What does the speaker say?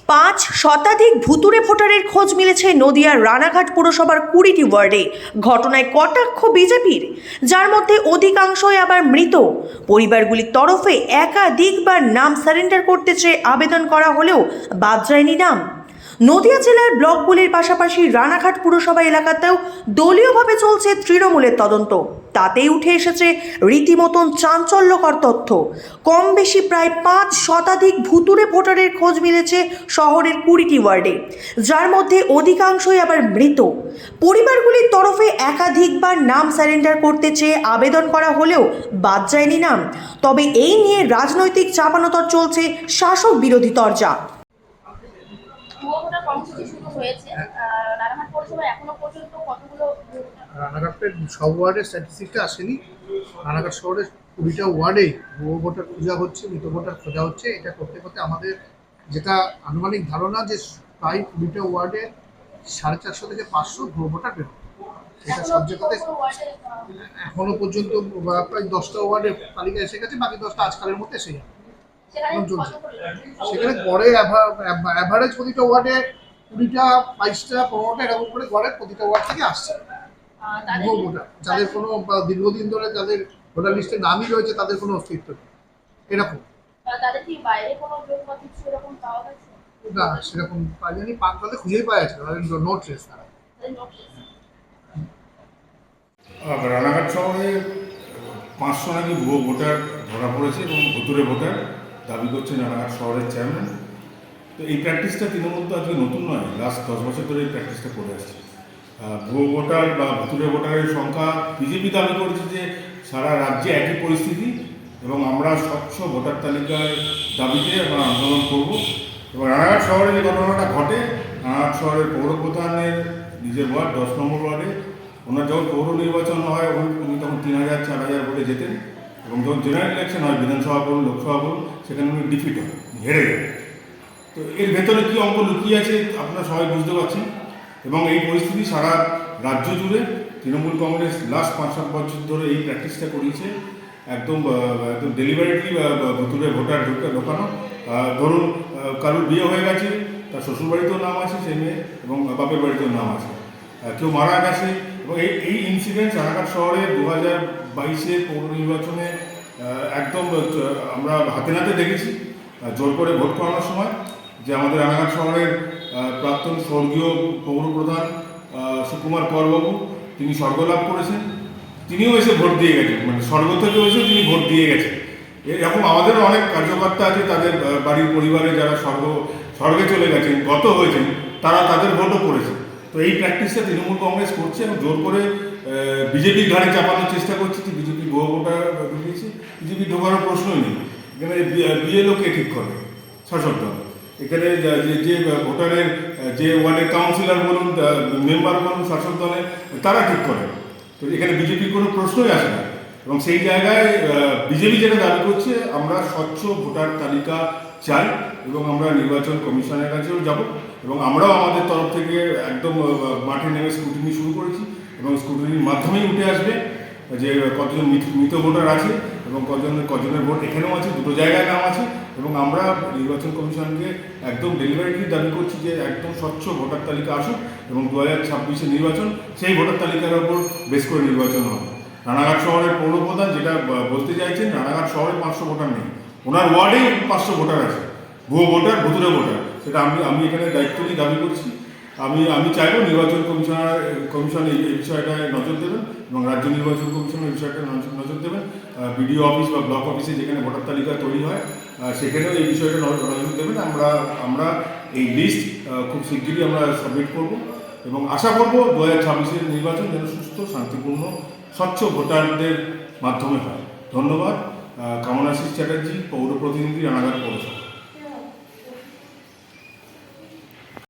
5 শতাধিক ভুতুড়ে ভোটারের খোঁজ মিলেছে নদিয়ার রানাঘাট পুরসভার 20টি ওয়ার্ডে। ঘটনায় কটাক্ষ বিজেপির, যার মধ্যে অধিকাংশই আবার মৃত। পরিবারগুলির তরফে একাধিকবার নাম সারেন্ডার করতে চেয়ে আবেদন করা হলেও বাদ যায়নি নাম। নদিয়া জেলার ব্লকগুলির পাশাপাশি রানাঘাট পুরসভা এলাকাতেও দলীয়ভাবে চলছে তৃণমূলের তদন্ত। তাতেই উঠে এসেছে রীতিমতন চাঞ্চল্যকর তথ্য। কম বেশি প্রায় 5 শতাধিক ভুতুড়ে ভোটারের খোঁজ মিলেছে শহরের 20টি ওয়ার্ডে, যার মধ্যে অধিকাংশই আবার মৃত। পরিবারগুলির তরফে একাধিকবার নাম সারেন্ডার করতে চেয়ে আবেদন করা হলেও বাদ যায়নি নাম। তবে এই নিয়ে রাজনৈতিক চাপানোতর চলছে শাসক বিরোধী তরজা। রানাঘাটের সব ওয়ার্ডের স্ট্যাটিস্টিকটা আসেনি। রানাঘাট শহরের 20টা ওয়ার্ডে ভুয়ো ভোটার খোঁজা হচ্ছে, মৃত ভোটার খোঁজা হচ্ছে। এটা করতে করতে আমাদের যেটা আনুমানিক ধারণা যে প্রায় 20টা ওয়ার্ডে 450 থেকে 500 ভুয়ো ভোটার বের হবে। সেটা সব জায়গাতে এখনো পর্যন্ত প্রায় 10টা ওয়ার্ডের তালিকা এসে গেছে, বাকি 10টা আজকালের মধ্যে এসে যাবে। চলছে সেখানে গড়ে অ্যাভারেজ প্রতিটা ওয়ার্ডে 20টা 22টা 15টা এরকম করে গড়ে প্রতিটা ওয়ার্ড থেকে আসছে ভুয়ো ভোটার, যাদের কোনো দীর্ঘদিন ধরে যাদের ভোটার লিস্টে নামই রয়েছে তাদের কোনো অস্তিত্ব নেই। এরকম না, সেরকম পাইনি, পাঁচটাতে খুঁজেই পাওয়া যাচ্ছে নো ট্রেস। তারা রানাঘাট শহরে 500 নাকি ভুয়ো ভোটার ধরা পড়েছে এবং ভুতুরে ভোটার দাবি করছেন রানাঘাট শহরের চেয়ারম্যান। তো এই প্র্যাকটিসটা তৃণমূল তো আজকে নতুন নয়, লাস্ট 10 বছর ধরে এই প্র্যাকটিসটা করে আসছে। ভুয়ো ভোটার বা ভুতুরে ভোটারের সংখ্যা বিজেপি দাবি করেছে যে সারা রাজ্যে একই পরিস্থিতি এবং আমরা স্বচ্ছ ভোটার তালিকার দাবিতে আমরা আন্দোলন করব। এবং রানাঘাট শহরে যে ঘটনাটা ঘটে, রানাঘাট শহরের পৌরপ্রধানের নিজের ওয়ার্ড 10 নম্বর ওয়ার্ডে ওনার যখন পৌর নির্বাচন হয় উনি তখন 3000 4000 ভোটে যেতেন এবং যখন জেনারেল ইলেকশন হয় বিধানসভা বলুন লোকসভা বলুন সেখানে উনি ডিফিট হয়, হেরে যান। তো এর ভেতরে কী অঙ্ক লুকিয়ে আছে আপনারা সবাই বুঝতে পারছেন। এবং এই পরিস্থিতি সারা রাজ্য জুড়ে তৃণমূল কংগ্রেস লাস্ট 5-7 বছর ধরে এই প্র্যাকটিসটা করিয়েছে। একদম ডেলিভারিটলি ভুতুরে ভোটার ঢোকানো। ধরুন কারোর বিয়ে হয়ে গেছে, তার শ্বশুরবাড়িতেও নাম আছে সেই মেয়ে এবং বাপের বাড়িতেও নাম আছে, কেউ মারা গেছে। এবং এই ইনসিডেন্ট রানাঘাট শহরে 2022-এর পৌর নির্বাচনে একদম আমরা হাতে নাতে দেখেছি। জোর করে ভোট করানোর সময় যে আমাদের রানাঘাট শহরের প্রাক্তন স্বর্গীয় পৌরপ্রধান সুকুমার করবাবু তিনি স্বর্গলাভ করেছেন, তিনিও এসে ভোট দিয়ে গেছেন, মানে স্বর্গ থেকে এসে তিনি ভোট দিয়ে গেছেন। এরকম আমাদেরও অনেক কার্যকর্তা আছে তাদের বাড়ির পরিবারে যারা স্বর্গে চলে গেছেন, গত হয়েছেন, তারা তাদের ভোটও করেছে। তো এই প্র্যাকটিসটা তৃণমূল কংগ্রেস করছে এবং জোর করে বিজেপির ঘাড়ে চাপানোর চেষ্টা করছে যে বিজেপি ভুয়ো ভোটার ঢুকিয়েছে। বিজেপি ঢোকানোর প্রশ্নই নেই। এখানে বিএলওকে ঠিক করে শাসক দল। এখানে যে ভোটারের যে ওয়ার্ডের কাউন্সিলর বলুন মেম্বার বলুন শাসক দলের তারা ঠিক করে। তো এখানে বিজেপির কোনো প্রশ্নই আসে না। এবং সেই জায়গায় বিজেপি যেটা দাবি করছে আমরা স্বচ্ছ ভোটার তালিকা চাই এবং আমরা নির্বাচন কমিশনের কাছেও যাব এবং আমরাও আমাদের তরফ থেকে একদম মাঠে নেমে স্ক্রুটিনি শুরু করেছি এবং স্ক্রুটিনির মাধ্যমেই উঠে আসবে যে কতজন মৃত ভোটার আছে এবং কজনের ভোট এখানেও আছে, দুটো জায়গায় নাম আছে। এবং আমরা নির্বাচন কমিশনকে একদম ডেলিভারিটলি দাবি করছি যে একদম স্বচ্ছ ভোটার তালিকা আসুক এবং 2026-এর নির্বাচন সেই ভোটার তালিকার ওপর বেশ করে নির্বাচন হবে। রানাঘাট শহরের পৌরপ্রধান যেটা বলতে চাইছেন, রানাঘাট শহরে 500 ভোটার নেই, ওনার ওয়ার্ডেই 500 ভোটার আছে, ভুয়ো ভোটার ভুতুরে ভোটার। সেটা আমি এখানে দায়িত্ব নিয়ে দাবি করছি। আমি চাইবো নির্বাচন কমিশন এই বিষয়টায় নজর দেবেন এবং রাজ্য নির্বাচন কমিশন এই বিষয়টা নজর দেবেন। বিডিও অফিস বা ব্লক অফিসে যেখানে ভোটার তালিকা তৈরি হয় সেখানেও এই বিষয়টা নজর দেবেন। আমরা এই লিস্ট খুব শিগগিরই আমরা সাবমিট করব এবং আশা করব 2026-এর নির্বাচন যেন সুস্থ, শান্তিপূর্ণ, স্বচ্ছ ভোটারদের মাধ্যমে হয়। ধন্যবাদ। কামনাশিস চ্যাটার্জি, পৌর প্রতিনিধি, রানাঘাট পৌরসভা।